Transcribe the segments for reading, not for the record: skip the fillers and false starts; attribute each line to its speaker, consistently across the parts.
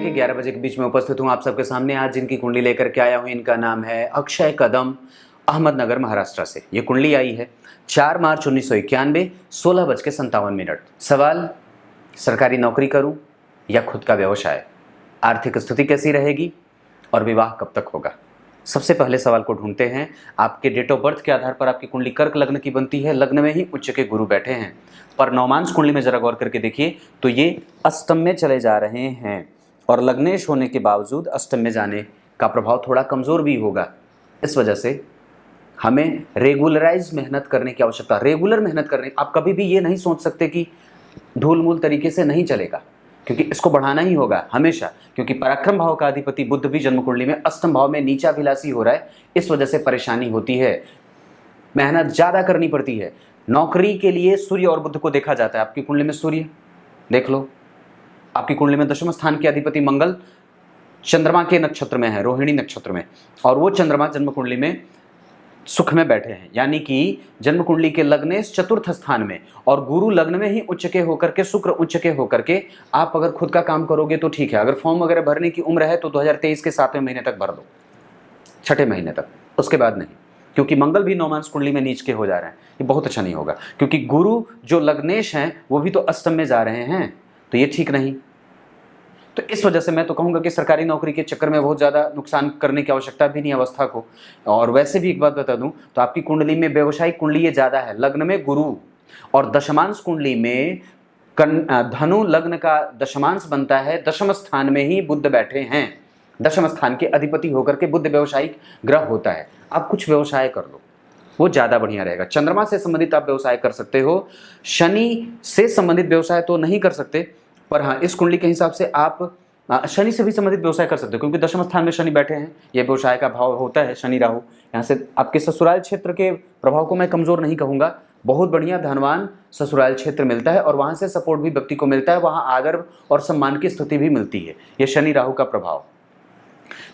Speaker 1: के 11 बजे के बीच में उपस्थित हूँ आप सबके सामने। आज जिनकी कुंडली लेकर के आया हूँ इनका नाम है अक्षय कदम, अहमदनगर महाराष्ट्र से। ये कुंडली आई है 4 मार्च 1991, 16:57। सवाल, सरकारी नौकरी करूँ या खुद का व्यवसाय, आर्थिक स्थिति कैसी रहेगी और विवाह कब तक होगा। सबसे पहले सवाल को ढूंढते हैं। आपके डेट ऑफ बर्थ के आधार पर आपकी कुंडली कर्क लग्न की बनती है। लग्न में ही उच्च के गुरु बैठे हैं, पर नवमांश कुंडली में जरा गौर करके देखिए तो ये अष्टम में चले जा रहे हैं और लग्नेश होने के बावजूद अष्टम में जाने का प्रभाव थोड़ा कमज़ोर भी होगा। इस वजह से हमें रेगुलराइज मेहनत करने की आवश्यकता। रेगुलर मेहनत करने, आप कभी भी ये नहीं सोच सकते कि ढूल मूल तरीके से नहीं चलेगा, क्योंकि इसको बढ़ाना ही होगा हमेशा। क्योंकि पराक्रम भाव का अधिपति बुध भी जन्म कुंडली में अष्टम भाव में नीचा विलासी हो रहा है, इस वजह से परेशानी होती है, मेहनत ज़्यादा करनी पड़ती है। नौकरी के लिए सूर्य और बुध को देखा जाता है। आपकी कुंडली में सूर्य देख लो, आपकी कुंडली में दशम स्थान के अधिपति मंगल चंद्रमा के नक्षत्र में है, रोहिणी नक्षत्र में, और वो चंद्रमा जन्म कुंडली में सुख में बैठे हैं, यानी कि जन्म कुंडली के लग्नेश चतुर्थ स्थान में और गुरु लग्न में ही उच्च के होकर के, शुक्र उच्च के होकर के आप अगर खुद का काम करोगे तो ठीक है। अगर फॉर्म वगैरह भरने की उम्र है तो 2023 के 7वें महीने तक भर दो, 6ठे महीने तक, उसके बाद नहीं, क्योंकि मंगल भी नवमांश कुंडली में नीच के हो जा रहे हैं। ये बहुत अच्छा नहीं होगा, क्योंकि गुरु जो लग्नेश हैं वो भी तो अष्टम में जा रहे हैं, तो ये ठीक नहीं। तो इस वजह से मैं तो कहूँगा कि सरकारी नौकरी के चक्कर में बहुत ज़्यादा नुकसान करने की आवश्यकता भी नहीं अवस्था को। और वैसे भी एक बात बता दूं तो आपकी कुंडली में व्यवसायिक कुंडली ये ज़्यादा है, लग्न में गुरु, और दशमांश कुंडली में धनु लग्न का दशमांश बनता है, दशम स्थान में ही बुध बैठे हैं। दशम स्थान के अधिपति होकर के बुध व्यवसायिक ग्रह होता है। आप कुछ व्यवसाय कर लो, वो ज़्यादा बढ़िया रहेगा। चंद्रमा से संबंधित आप व्यवसाय कर सकते हो, शनि से संबंधित व्यवसाय तो नहीं कर सकते, पर हाँ इस कुंडली के हिसाब से आप शनि से भी संबंधित व्यवसाय कर सकते हो, क्योंकि दशम स्थान में शनि बैठे हैं। ये व्यवसाय का भाव होता है शनि राहु। यहाँ से आपके ससुराल क्षेत्र के प्रभाव को मैं कमज़ोर नहीं कहूँगा, बहुत बढ़िया धनवान ससुराल क्षेत्र मिलता है और वहाँ से सपोर्ट भी व्यक्ति को मिलता है, वहाँ आदर और सम्मान की स्थिति भी मिलती है। ये शनि राहु का प्रभाव।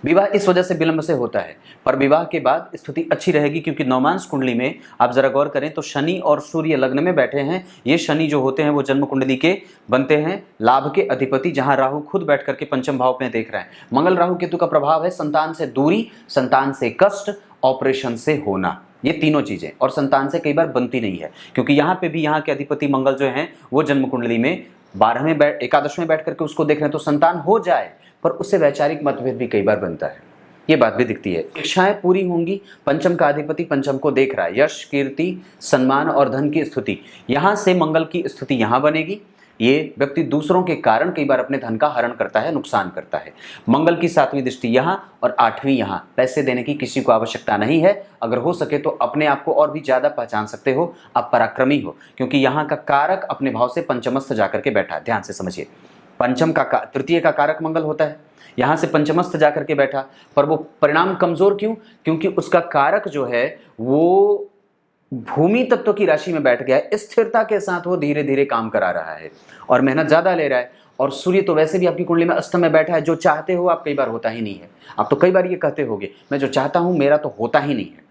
Speaker 1: विवाह इस वजह से विलंब से होता है, पर विवाह के बाद स्थिति अच्छी रहेगी, क्योंकि नवमांश कुंडली में आप जरा गौर करें तो शनि और सूर्य लग्न में बैठे हैं। ये शनि जो होते हैं वो जन्म कुंडली के बनते हैं लाभ के अधिपति, जहां राहु खुद बैठ करके पंचम भाव में देख रहे हैं। मंगल राहु केतु का प्रभाव है संतान से दूरी, संतान से कष्ट, ऑपरेशन से होना, ये तीनों चीजें, और संतान से कई बार बनती नहीं है, क्योंकि यहाँ पे भी यहाँ के अधिपति मंगल जो हैं वो जन्म कुंडली में 12वें एकादश में बैठ करके उसको देख रहे हैं। तो संतान हो जाए पर उससे वैचारिक मतभेद भी कई बार बनता है, ये बात भी दिखती है। इच्छाएं पूरी होंगी, पंचम का अधिपति पंचम को देख रहा है, यश कीर्ति सम्मान और धन की स्थिति, यहाँ से मंगल की स्थिति यहाँ बनेगी। ये व्यक्ति दूसरों के कारण कई बार अपने धन का हरण करता है, नुकसान करता है। मंगल की 7वीं दृष्टि यहाँ और 8वीं यहाँ। पैसे देने की किसी को आवश्यकता नहीं है, अगर हो सके तो अपने आप को और भी ज़्यादा पहचान सकते हो, आप पराक्रमी हो, क्योंकि यहाँ का कारक अपने भाव से पंचमस्थ जाकर के बैठा है। ध्यान से समझिए, पंचम का तृतीय का कारक मंगल होता है, यहाँ से पंचमस्थ जाकर के बैठा, पर वो परिणाम कमजोर क्यों? क्योंकि उसका कारक जो है वो भूमि तत्व की राशि में बैठ गया है। स्थिरता के साथ वो धीरे धीरे काम करा रहा है और मेहनत ज्यादा ले रहा है। और सूर्य तो वैसे भी आपकी कुंडली में अष्टम में बैठा है, जो चाहते हो आप कई बार होता ही नहीं है। आप तो कई बार ये कहते होगे मैं जो चाहता हूं मेरा तो होता ही नहीं है।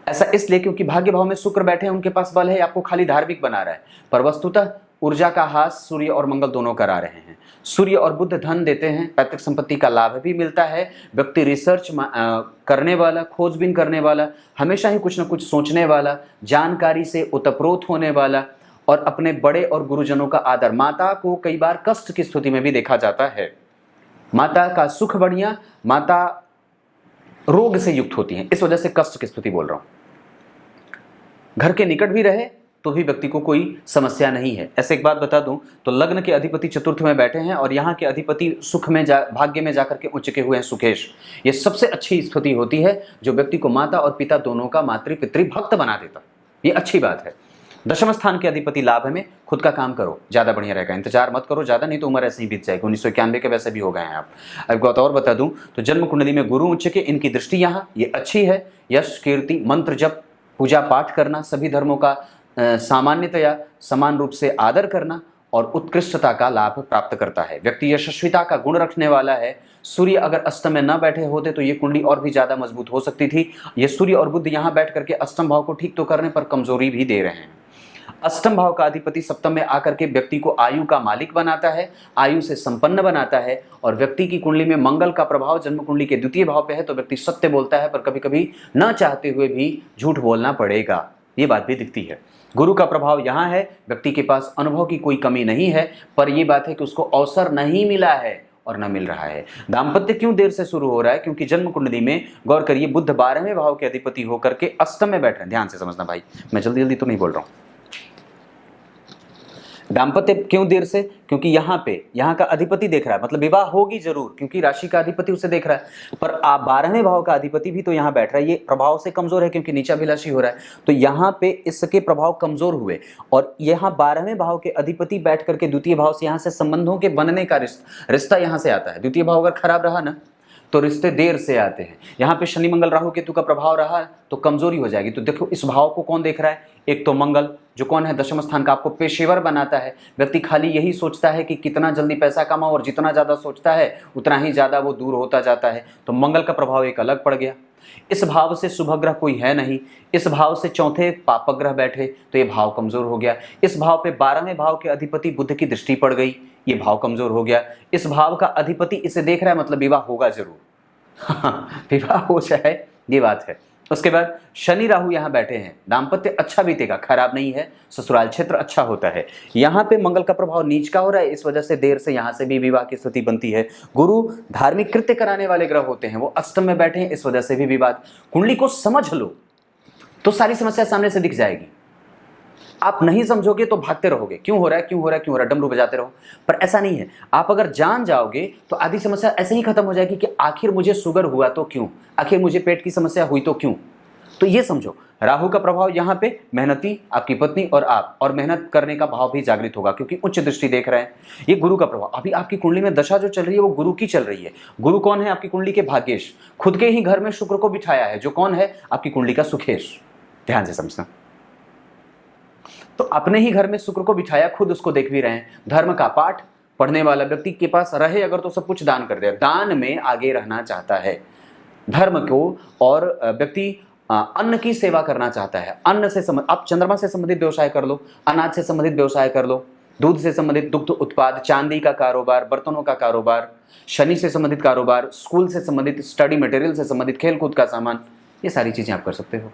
Speaker 1: ऐसा इसलिए क्योंकि भाग्य भाव में शुक्र बैठे हैं, उनके पास बल है, आपको खाली धार्मिक बना रहा है, पर वस्तुतः ऊर्जा का हास सूर्य और मंगल दोनों करा रहे हैं। सूर्य और बुध धन देते हैं, पैतृक संपत्ति का लाभ भी मिलता है। व्यक्ति रिसर्च करने वाला, खोजबीन करने वाला, हमेशा ही कुछ न कुछ सोचने वाला, जानकारी से उतप्रोत होने वाला, और अपने बड़े और गुरुजनों का आदर। माता को कई बार कष्ट की स्थिति में भी देखा जाता है। माता का सुख बढ़िया, माता रोग से युक्त होती हैं, इस वजह से कष्ट की स्थिति बोल रहा हूं। घर के निकट भी रहे तो भी व्यक्ति को कोई समस्या नहीं है। ऐसे एक बात बता दूं तो लग्न के अधिपति चतुर्थ में बैठे हैं और यहाँ के अधिपति सुख में भाग्य में जाकर के उच्च के हुए हैं सुकेश। ये सबसे अच्छी स्थिति होती है जो व्यक्ति को माता और पिता दोनों का मातृ पितृ भक्त बना देता, ये अच्छी बात है। दशम स्थान के अधिपति लाभ में, खुद का काम करो, ज़्यादा बढ़िया रहेगा। इंतजार मत करो ज़्यादा, नहीं तो उम्र ऐसे ही बीत जाएगी। 1991 के वैसे भी हो गए हैं आप। अब बात और बता दूं तो जन्म कुंडली में गुरु उच्च के, इनकी दृष्टि यहाँ ये अच्छी है। यश कीर्ति मंत्र जप पूजा पाठ करना, सभी धर्मों का सामान्यतया समान रूप से आदर करना और उत्कृष्टता का लाभ प्राप्त करता है। व्यक्ति यशस्विता का गुण रखने वाला है। सूर्य अगर अष्टम में न बैठे होते तो ये कुंडली और भी ज़्यादा मजबूत हो सकती थी। ये सूर्य और बुध यहाँ बैठ करके अष्टम भाव को ठीक तो करने पर कमजोरी भी दे रहे हैं। अष्टम भाव का अधिपति सप्तम में आकर के व्यक्ति को आयु का मालिक बनाता है, आयु से संपन्न बनाता है। और व्यक्ति की कुंडली में मंगल का प्रभाव जन्म कुंडली के द्वितीय भाव पे है तो व्यक्ति सत्य बोलता है, पर कभी कभी न चाहते हुए भी झूठ बोलना पड़ेगा, ये बात भी दिखती है। गुरु का प्रभाव यहाँ है, व्यक्ति के पास अनुभव की कोई कमी नहीं है, पर यह बात है कि उसको अवसर नहीं मिला है और न मिल रहा है। दाम्पत्य क्यों देर से शुरू हो रहा है? क्योंकि जन्म कुंडली में गौर करिए बुध 12वें भाव के अधिपति होकर के अष्टम में बैठ रहे हैं। ध्यान से समझना भाई, मैं जल्दी जल्दी तो नहीं बोल रहा हूं। दाम्पत्य क्यों देर से? क्योंकि यहाँ का अधिपति देख रहा है, मतलब विवाह होगी जरूर, क्योंकि राशि का अधिपति उसे देख रहा है। पर 12वें भाव का अधिपति भी तो यहाँ बैठ रहा है, ये प्रभाव से कमजोर है क्योंकि नीचाभिलाषी हो रहा है, तो यहाँ पे इसके प्रभाव कमजोर हुए। और यहाँ 12वें भाव के अधिपति बैठ करके द्वितीय भाव से यहाँ से संबंधों के बनने का रिश्ता यहाँ से आता है। द्वितीय भाव अगर खराब रहा ना तो रिश्ते देर से आते हैं। यहाँ पे शनि मंगल राहु केतु का प्रभाव रहा तो कमजोरी हो जाएगी। तो देखो इस भाव को कौन देख रहा है? एक तो मंगल, जो कौन है दशम स्थान का, आपको पेशेवर बनाता है। व्यक्ति खाली यही सोचता है कि कितना जल्दी पैसा कमाओ, और जितना ज्यादा सोचता है उतना ही ज्यादा वो दूर होता जाता है। तो मंगल का प्रभाव एक अलग पड़ गया। इस भाव से शुभ ग्रह कोई है नहीं, इस भाव से चौथे पापक ग्रह बैठे तो ये भाव कमजोर हो गया। इस भाव पे 12वें भाव के अधिपति बुध की दृष्टि पड़ गई, ये भाव कमजोर हो गया। इस भाव का अधिपति इसे देख रहा है, मतलब विवाह होगा जरूर। विवाह हो जाए ये बात है। उसके बाद शनि राहु यहाँ बैठे हैं, दाम्पत्य अच्छा बीतेगा, खराब नहीं है, ससुराल क्षेत्र अच्छा होता है। यहाँ पे मंगल का प्रभाव नीच का हो रहा है, इस वजह से देर से यहाँ से भी विवाह की स्थिति बनती है। गुरु धार्मिक कृत्य कराने वाले ग्रह होते हैं, वो अष्टम में बैठे हैं, इस वजह से भी विवाद। कुंडली को समझ लो तो सारी समस्या सामने से दिख जाएगी। आप नहीं समझोगे तो भागते रहोगे, क्यों हो रहा है क्यों हो रहा है क्यों हो रहा है, डमरू बजाते रहो। पर ऐसा नहीं है, आप अगर जान जाओगे तो आधी समस्या ऐसे ही खत्म हो जाएगी कि आखिर मुझे शुगर हुआ तो क्यों, आखिर मुझे पेट की समस्या हुई तो क्यों। तो ये समझो, राहु का प्रभाव यहाँ पे मेहनती, आपकी पत्नी और आप, और मेहनत करने का भाव भी जागृत होगा क्योंकि उच्च दृष्टि देख रहे हैं। ये गुरु का प्रभाव, अभी आपकी कुंडली में दशा जो चल रही है वो गुरु की चल रही है। गुरु कौन है? आपकी कुंडली के भाग्येश, खुद के ही घर में शुक्र को बिठाया है, जो कौन है? आपकी कुंडली का सुखेश। ध्यान से समझना, तो अपने ही घर में शुक्र को बिठाया, खुद उसको देख भी रहे हैं। धर्म का पाठ पढ़ने वाला व्यक्ति के पास रहे अगर तो सब कुछ दान कर दे, दान में आगे रहना चाहता है धर्म को, और व्यक्ति अन्न की सेवा करना चाहता है। अन्न से आप चंद्रमा से संबंधित व्यवसाय कर लो, अनाज से संबंधित व्यवसाय कर लो, दूध से संबंधित दुग्ध उत्पाद, चांदी का कारोबार, बर्तनों का कारोबार, शनि से संबंधित कारोबार, स्कूल से संबंधित स्टडी मटेरियल से संबंधित खेलकूद का सामान, ये सारी चीजें आप कर सकते हो।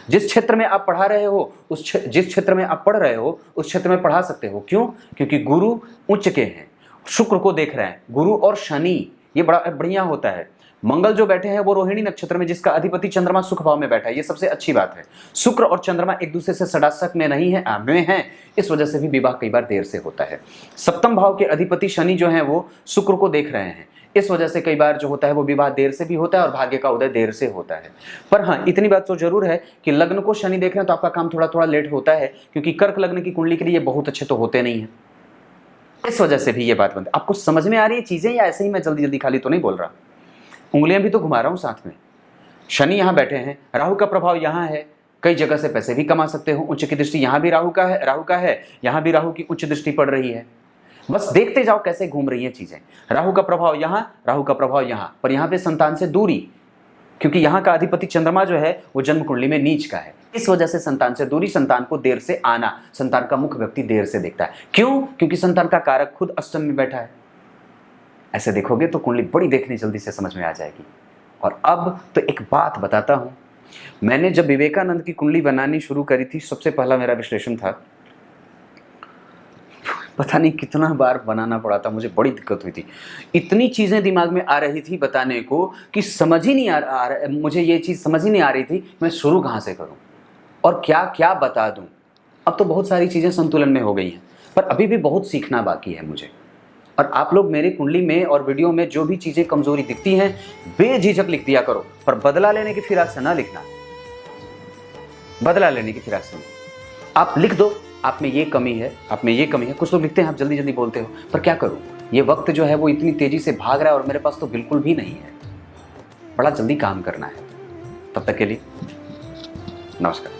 Speaker 1: जिस क्षेत्र में आप पढ़ा रहे हो जिस क्षेत्र में आप पढ़ रहे हो उस क्षेत्र में पढ़ा सकते हो। क्यों? क्योंकि गुरु उच्च के हैं, शुक्र को देख रहे हैं। गुरु और शनि ये बड़ा बढ़िया होता है। मंगल जो बैठे हैं वो रोहिणी नक्षत्र में, जिसका अधिपति चंद्रमा सुख भाव में बैठा है, ये सबसे अच्छी बात है। शुक्र और चंद्रमा एक दूसरे से सडासक में नहीं है, में है, इस वजह से भी विवाह कई बार देर से होता है। सप्तम भाव के अधिपति शनि जो है वो शुक्र को देख रहे हैं, इस वजह से कई बार जो होता है वो विवाह देर से भी होता है और भाग्य का उदय देर से होता है। पर हाँ, इतनी बात तो जरूर है कि लग्न को शनि देख रहे हैं तो आपका काम थोड़ा थोड़ा लेट होता है, क्योंकि कर्क लग्न की कुंडली के लिए बहुत अच्छे तो होते नहीं है, इस वजह से भी ये बात बनती है। आपको समझ में आ रही है चीजें, या ऐसे ही मैं जल्दी जल्दी खाली तो नहीं बोल रहा, उंगलियां भी तो घुमा रहा हूं साथ में। शनि यहाँ बैठे हैं, राहु का प्रभाव यहाँ है, कई जगह से पैसे भी कमा सकते हो। उच्च की दृष्टि यहाँ भी राहु का है, यहाँ भी राहु की उच्च दृष्टि पड़ रही है। बस देखते जाओ कैसे घूम रही हैं चीजें। राहु का प्रभाव यहाँ, राहु का प्रभाव यहाँ, पर यहाँ पे संतान से दूरी, क्योंकि यहाँ का अधिपति चंद्रमा जो है वो जन्म कुंडली में नीच का है, इस वजह से संतान से दूरी, संतान को देर से आना, संतान का मुख व्यक्ति देर से देखता है। क्यों? क्योंकि संतान का कारक खुद अष्टम में बैठा है। ऐसे देखोगे तो कुंडली बड़ी देखनी जल्दी से समझ में आ जाएगी। और अब तो एक बात बताता हूं, मैंने जब विवेकानंद की कुंडली बनानी शुरू करी थी, सबसे पहला मेरा विश्लेषण था, पता नहीं कितना बार बनाना पड़ा था, मुझे बड़ी दिक्कत हुई थी। इतनी चीजें दिमाग में आ रही थी बताने को कि समझ ही नहीं आ रहा, मुझे ये चीज समझ ही नहीं आ रही थी मैं शुरू कहां से करूं और क्या क्या बता दूं। अब तो बहुत सारी चीजें संतुलन में हो गई हैं, पर अभी भी बहुत सीखना बाकी है मुझे। और आप लोग मेरी कुंडली में और वीडियो में जो भी चीजें कमजोरी दिखती हैं बेझिझक लिख दिया करो, पर बदला लेने की फिराक से ना लिखना, बदला लेने की फिराक से आप लिख दो आप में ये कमी है, आप में ये कमी है। कुछ लोग लिखते हैं आप जल्दी जल्दी बोलते हो, पर क्या करूं, ये वक्त जो है वो इतनी तेजी से भाग रहा है और मेरे पास तो बिल्कुल भी नहीं है, बड़ा जल्दी काम करना है। तब तक के लिए नमस्कार।